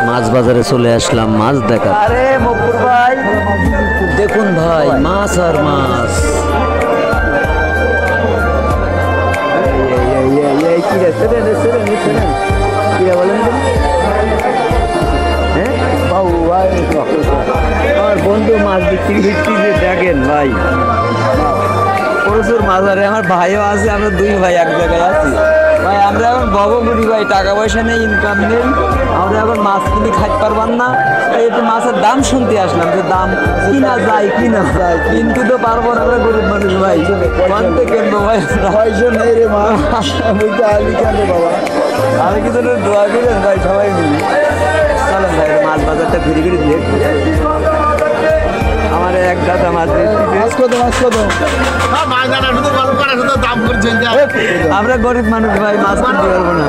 মাছ বাজারে চলে আসলাম মাছ দেখা। আরে মকবুর ভাই দেখুন ভাই মাছ আর মাছ। আমার বন্ধু মাছ বিক্রি বিক্রি যে দেখেন ভাই প্রচুর মাছ। আরে আমার ভাইও আছে, আমরা দুই ভাই এক জায়গায় আছি ভাই। আমরা এখন বগগুড়ি ভাই, টাকা পয়সা নেই, ইনকাম নেই, আমরা এখন মাছ কিনে খাইতে পারবান না। এই একটু মাছের দাম শুনতে আসলাম, যে দাম কিনা যায় কিনা যায়, কিনতে তো পারবো না, আমরা গরিব মানুষ ভাই, কোনতে কিনবো ভাই? পয়সা নেই রে মা, বুঝতে আলি কেন বাবা? আমি কিন্তু দোয়া করেন ভাই সবাই মিলি। চলেন ভাই মাছ বাজারটা ঘুরে ঘুরে দেখবো। আমার এক গাদা মাছ কত মাছ কত? আমরা গরিব মানুষ ভাই, মাছ কিনতে পারবো না।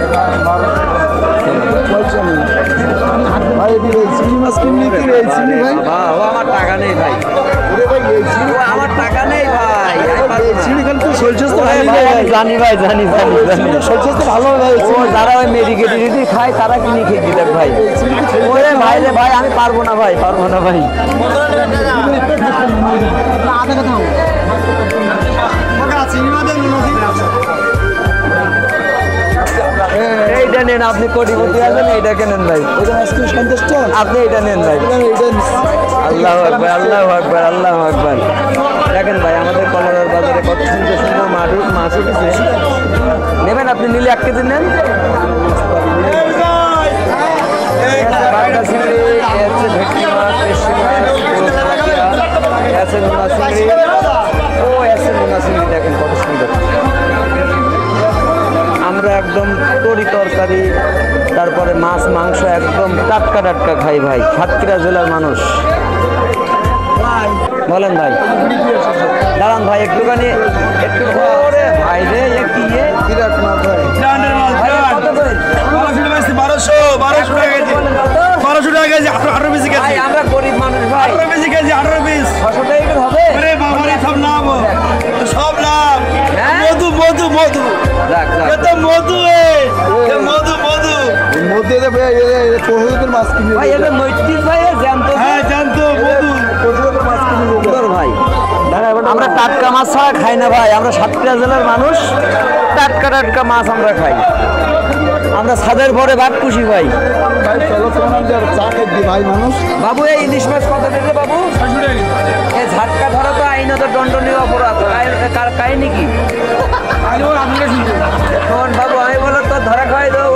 আমার টাকা নেই ভাই, আমার টাকা নেই ভাই। জানি ভাই, জানি জানি জানি ভালো ভাই। যারা ওই মেডিকেল খায় তারা কিনে খেয়ে দিলেন ভাই। ওরে ভাই রে ভাই, আমি পারবো না ভাই, পারবো না ভাই। এইটা নেন, আপনি কোটিপতি আছেন, এইটা কেনেন ভাই, সন্তুষ্ট আপনি এইটা নেন ভাই। আল্লাহ আকবার, আল্লাহ আকবার, আল্লাহ আকবার। দেখেন ভাই আমাদের কলার বাজারে কত সুন্দর সুন্দর মাছ উঠেছে। নেবেন আপনি? নিলে 1 কেজি নেন। দেখেন কত সুন্দর। আমরা একদম তরি তরকারি, তারপরে মাছ মাংস একদম টাটকা টাটকা খাই ভাই। সাতক্ষীরা জেলার মানুষ। বলেন ভাই, দাঁড়ান ভাই একটুখানি, একটু করে ভাই রে কি বিরাট মাছ ভাই। 1200 টাকা কেজি, 18 পিস কেজি। আমরা গরিব মানুষ ভাই, 18 পিস কেজি, 18 পিস 600 টাকা করে হবে। আরে বাবা রে, সব নাম, সব নাম। মধু মধু মধু, রাখ রাখ, এটা মধু, এ মধু মধু মধু দে ভাই। এই প্রচুর মাছ কিনে ভাই, এটা মৈত্রী ভাই জানতো। হ্যাঁ জানতো, মধু প্রচুর মাছ কিনে বড় ভাই। আমরা টাটকা মাছ ছাড়া খাই না ভাই। আমরা সাতক্ষীরা জেলার মানুষ, টাটকা টাটকা মাছ আমরা খাই। আমরা ছাদের ভরে ভাত খুশি ভাই। ভাই মানুষ বাবু, এই ইলিশ মাছ কত দিতে বাবু? এই ঝাটকা ধরা তো আইনত দণ্ডনীয় অপরাধ। কাহিনী কি শোন বাবু, আমি বলো তো ধরা খাওয়াই দেবো